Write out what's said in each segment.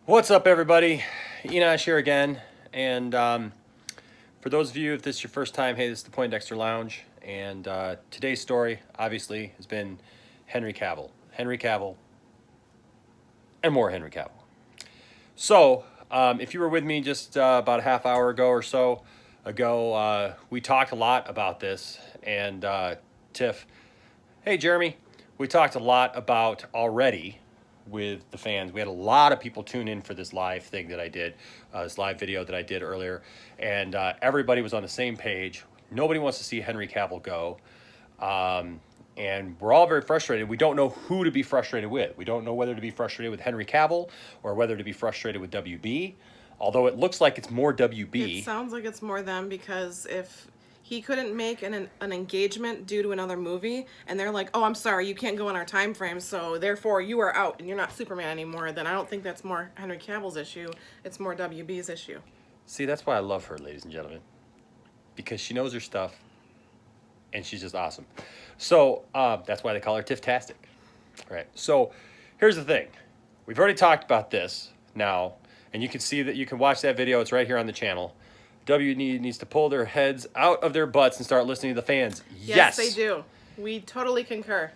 What's up, everybody? Enosh here again, and for those of you, if this is your first time, hey, this is the Poindexter Lounge, and today's story, obviously, has been Henry Cavill. Henry Cavill, and more Henry Cavill. So, if you were with me just about a half hour ago or so ago, we talked a lot about this, and Tiff, hey, Jeremy, we talked a lot about already with the fans. We had a lot of people tune in for this live thing that I did, this live video that I did earlier, and everybody was on the same page. Nobody wants to see Henry Cavill go, and we're all very frustrated. We don't know who to be frustrated with. We don't know whether to be frustrated with Henry Cavill or whether to be frustrated with WB, although it looks like it's more WB. It sounds like it's more them, because if he couldn't make an engagement due to another movie, and they're like, oh, I'm sorry, you can't go in our time frame, so therefore you are out and you're not Superman anymore, then I don't think that's more Henry Cavill's issue. It's more WB's issue. See, that's why I love her, ladies and gentlemen, because she knows her stuff, and she's just awesome. So that's why they call her Tiff-Tastic. All right, so here's the thing. We've already talked about this now, and you can see that you can watch that video. It's right here on the channel. WB needs to pull their heads out of their butts and start listening to the fans. Yes, they do. We totally concur.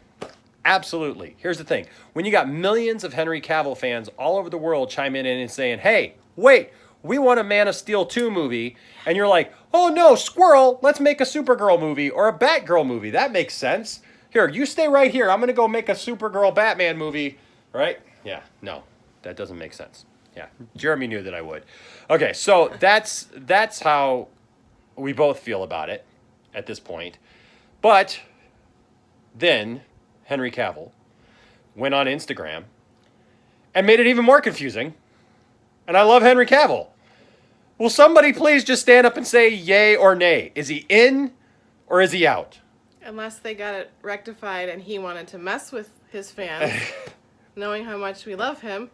Absolutely. Here's the thing. When you got millions of Henry Cavill fans all over the world chiming in and saying, hey, wait, we want a Man of Steel 2 movie, and you're like, oh no, squirrel, let's make a Supergirl movie or a Batgirl movie. That makes sense. Here, you stay right here. I'm going to go make a Supergirl Batman movie, right? Yeah, no, that doesn't make sense. Yeah, Jeremy knew that I would. Okay, so that's how we both feel about it at this point. But then Henry Cavill went on Instagram and made it even more confusing. And I love Henry Cavill. Will somebody please just stand up and say yay or nay? Is he in or is he out? Unless they got it rectified and he wanted to mess with his fans, knowing how much we love him.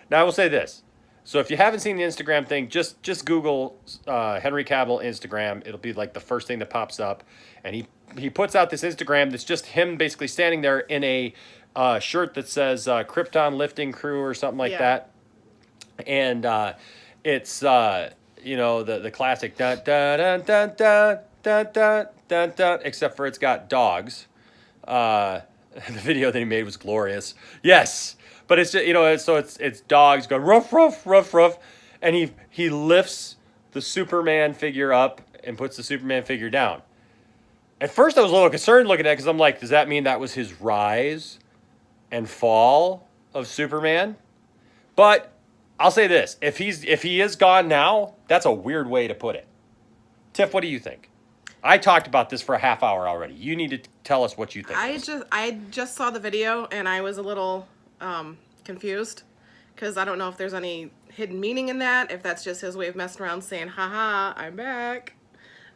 Now, I will say this. So if you haven't seen the Instagram thing, just Google Henry Cavill Instagram. It'll be like the first thing that pops up. And he puts out this Instagram that's just him basically standing there in a shirt that says Krypton Lifting Crew or something like that. And it's, you know, the classic dun dun dun dun dun dun dun dun dun, except for it's got dogs. The video that he made was glorious. Yes. But it's just, you know, it's dogs going ruff, ruff, ruff, ruff. And he lifts the Superman figure up and puts the Superman figure down. At first I was a little concerned looking at it because I'm like, does that mean that was his rise and fall of Superman? But I'll say this. If he is gone now, that's a weird way to put it. Tiff, what do you think? I talked about this for a half hour already. You need to tell us what you think. I just saw the video and I was a little confused, because I don't know if there's any hidden meaning in that, if that's just his way of messing around saying, haha, I'm back,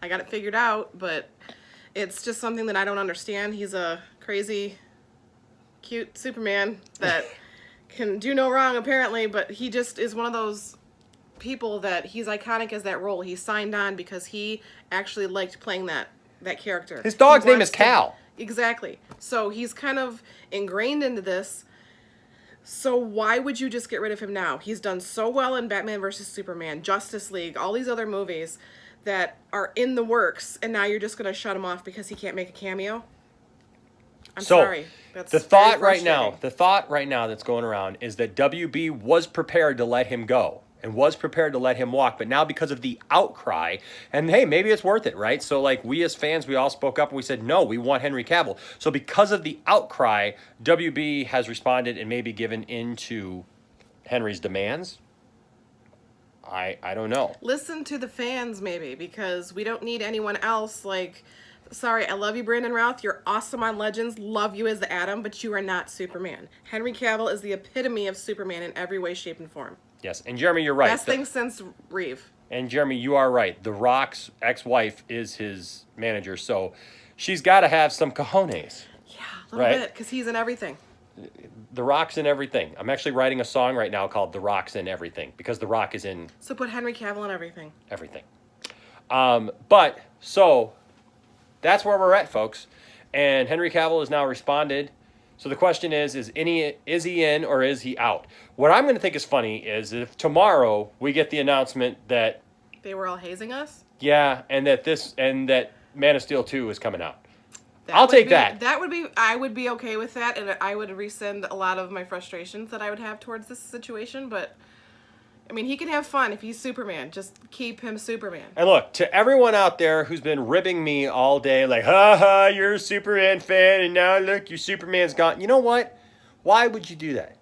I got it figured out. But it's just something that I don't understand. He's a crazy, cute Superman that can do no wrong apparently, but he just is one of those people that he's iconic as that role. He signed on because he actually liked playing that character. His dog's name is Cal. Exactly. So he's kind of ingrained into this. So why would you just get rid of him now? He's done so well in Batman vs. Superman, Justice League, all these other movies that are in the works, and now you're just going to shut him off because he can't make a cameo? I'm sorry. That's the thought right now that's going around is that WB was prepared to let him go and was prepared to let him walk, but now because of the outcry, and hey, maybe it's worth it, right? So like we as fans, we all spoke up and we said, no, we want Henry Cavill. So because of the outcry, WB has responded and maybe given into Henry's demands. I don't know. Listen to the fans maybe, because we don't need anyone else. Like, sorry, I love you, Brandon Routh. You're awesome on Legends. Love you as the Atom, but you are not Superman. Henry Cavill is the epitome of Superman in every way, shape, and form. Yes, and Jeremy, you're right. Best thing since Reeve. And Jeremy, you are right. The Rock's ex-wife is his manager, so she's got to have some cojones. Yeah, a little bit, because he's in everything. The Rock's in everything. I'm actually writing a song right now called The Rock's in Everything, because The Rock is in... So put Henry Cavill in everything. Everything. So that's where we're at, folks. And Henry Cavill has now responded So the question is he in or is he out? What I'm going to think is funny is if tomorrow we get the announcement that They were all hazing us? yeah, and that Man of Steel 2 is coming out. That I'll would take be- that. That would be, I would be okay with that, and I would rescind a lot of my frustrations that I would have towards this situation, but, I mean, he can have fun if he's Superman. Just keep him Superman. And look, to everyone out there who's been ribbing me all day, like, ha ha, you're a Superman fan, and now look, your Superman's gone. You know what? Why would you do that?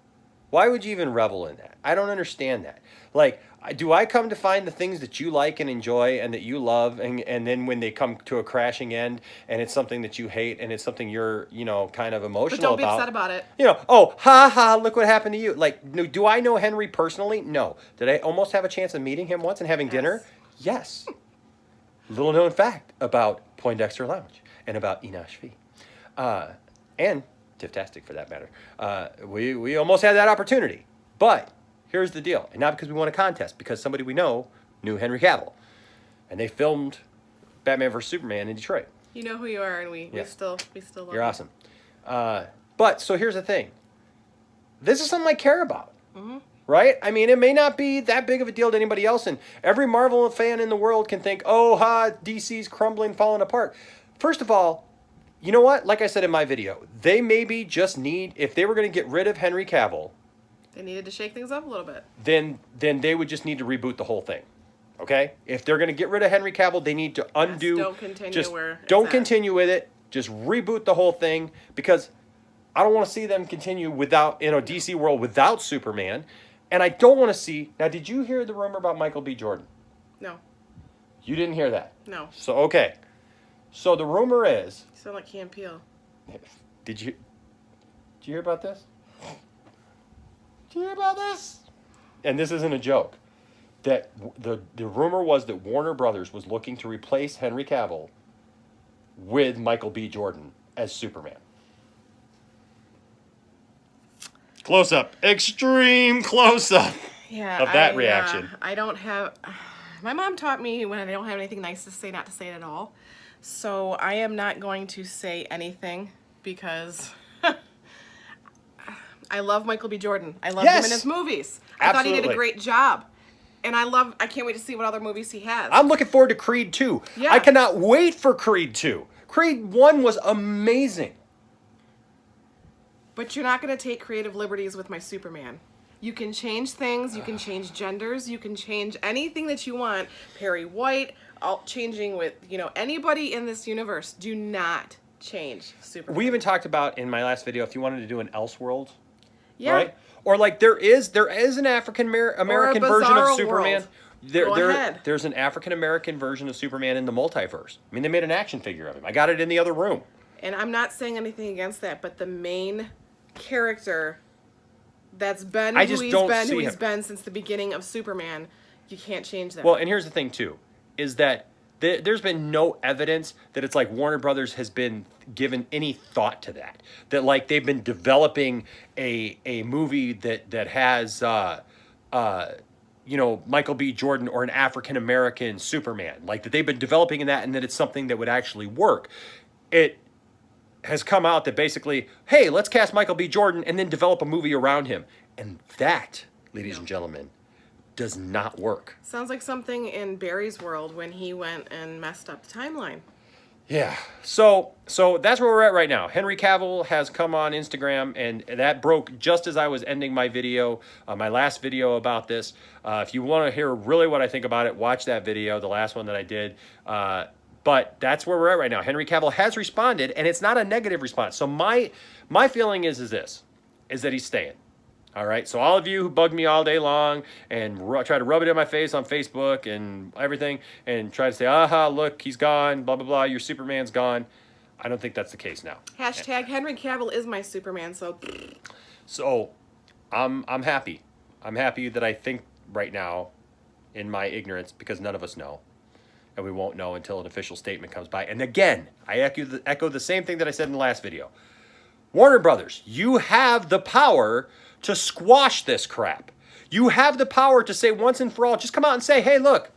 Why would you even revel in that? I don't understand that. Like, do I come to find the things that you like and enjoy and that you love, and then when they come to a crashing end and it's something that you hate and it's something you're, kind of emotional But don't be about. upset about it. Oh, ha ha, look what happened to you. Like, no, do I know Henry personally? No. Did I almost have a chance of meeting him once and having dinner? Yes. Little known fact about Poindexter Lounge and about Enosh Fee. And Tiff-Tastic for that matter. We almost had that opportunity. But here's the deal. And not because we won a contest, because somebody we know knew Henry Cavill. And they filmed Batman vs. Superman in Detroit. You know who you are, and we still love You're you. awesome. But, so here's the thing. This is something I care about. Mm-hmm. Right? I mean, it may not be that big of a deal to anybody else, and every Marvel fan in the world can think, oh, DC's crumbling, falling apart. First of all, you know what? Like I said in my video, they maybe just need, if they were going to get rid of Henry Cavill, They needed to shake things up a little bit. then they would just need to reboot the whole thing. Okay? If they're going to get rid of Henry Cavill, they need to undo. Don't continue where it's don't at. continue with it. Just reboot the whole thing, because I don't want to see them continue without, DC world without Superman. And I don't want to see. Now, did you hear the rumor about Michael B. Jordan? No. You didn't hear that? No. So, okay. So the rumor is. You sound like Key and Peele. Did you hear about this? Did you hear about this? And this isn't a joke. That the rumor was that Warner Brothers was looking to replace Henry Cavill with Michael B. Jordan as Superman. Close up. Extreme close up. Yeah. Of that reaction. I don't have. My mom taught me when I don't have anything nice to say, not to say it at all. So I am not going to say anything because I love Michael B. Jordan. I love him in his movies. I thought he did a Absolutely. great job. And I can't wait to see what other movies he has. I'm looking forward to Creed 2. Yeah. I cannot wait for Creed 2. Creed 1 was amazing. But you're not going to take creative liberties with my Superman. You can change things, you can change genders, you can change anything that you want. Perry White, changing with, anybody in this universe. Do not change Superman. We even talked about in my last video if you wanted to do an Elseworld, yeah. right? Or like there is an African American version of bizarro Superman. world. Go ahead. There's an African American version of Superman in the multiverse. I mean, they made an action figure of him. I got it in the other room. And I'm not saying anything against that, but the main character that's been I who just he's don't been, see who he's him. been since the beginning of Superman, you can't change that. Well, and here's the thing too, is that there's been no evidence that it's like Warner Brothers has been given any thought to that. That like they've been developing a movie that has Michael B. Jordan or an African American Superman. Like that they've been developing in that, and that it's something that would actually work. It has come out that basically, hey, let's cast Michael B. Jordan and then develop a movie around him. And that, ladies and gentlemen, does not work. Sounds like something in Barry's world when he went and messed up the timeline. Yeah. So that's where we're at right now. Henry Cavill has come on Instagram, and that broke just as I was ending my video, my last video about this. If you want to hear really what I think about it, watch that video, the last one that I did. But that's where we're at right now. Henry Cavill has responded, and it's not a negative response. So my feeling is that he's staying. All right. So all of you who bug me all day long and try to rub it in my face on Facebook and everything and try to say, aha, look, he's gone, blah, blah, blah, your Superman's gone. I don't think that's the case now. Hashtag Henry Cavill is my Superman, so... So I'm happy. I'm happy that I think right now in my ignorance, because none of us know. And we won't know until an official statement comes by. And again, I echo the same thing that I said in the last video. Warner Brothers, you have the power to squash this crap. You have the power to say once and for all, just come out and say, hey, look,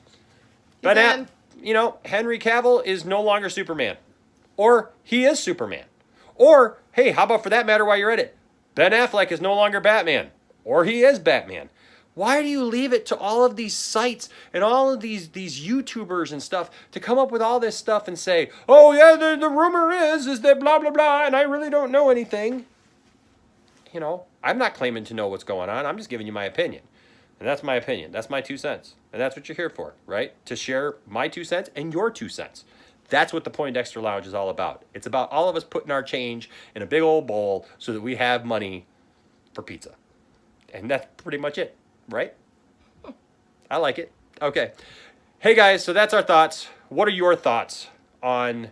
Henry Cavill is no longer Superman. Or he is Superman. Or, Hey, how about for that matter, while you're at it, Ben Affleck is no longer Batman, or he is Batman. Why do you leave it to all of these sites and all of these YouTubers and stuff to come up with all this stuff and say, oh yeah, the rumor is that blah, blah, blah, and I really don't know anything? You know, I'm not claiming to know what's going on. I'm just giving you my opinion. And that's my opinion. That's my 2 cents. And that's what you're here for, right? To share my 2 cents and your 2 cents. That's what the Poindexter Lounge is all about. It's about all of us putting our change in a big old bowl so that we have money for pizza. And that's pretty much it, right? I like it. Okay. Hey guys, so that's our thoughts. What are your thoughts on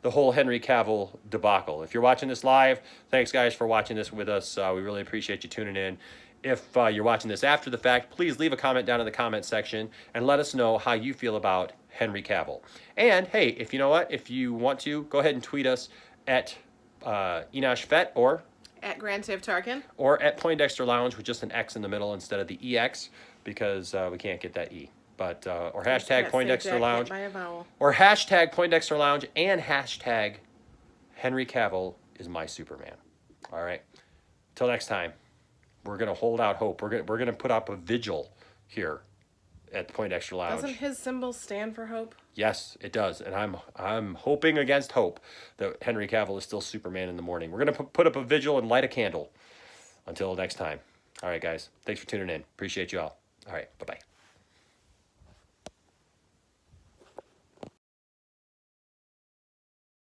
the whole Henry Cavill debacle? If you're watching this live, thanks guys for watching this with us. We really appreciate you tuning in. If you're watching this after the fact, please leave a comment down in the comment section and let us know how you feel about Henry Cavill. And hey, if you know what, if you want to, go ahead and tweet us at Enosh Fett or At Grand Tiff Tarkin. or at Poindexter Lounge with just an X in the middle instead of the EX because we can't get that E. But or hashtag Poindexter Lounge or hashtag Poindexter Lounge and hashtag Henry Cavill is my Superman. All right. Till next time, we're gonna hold out hope. We're gonna put up a vigil here at the Poindexter Lounge. Doesn't his symbol stand for hope? Yes, it does, and I'm hoping against hope that Henry Cavill is still Superman in the morning. We're gonna put up a vigil and light a candle. Until next time. All right, guys. Thanks for tuning in. Appreciate you all. All right. Bye bye.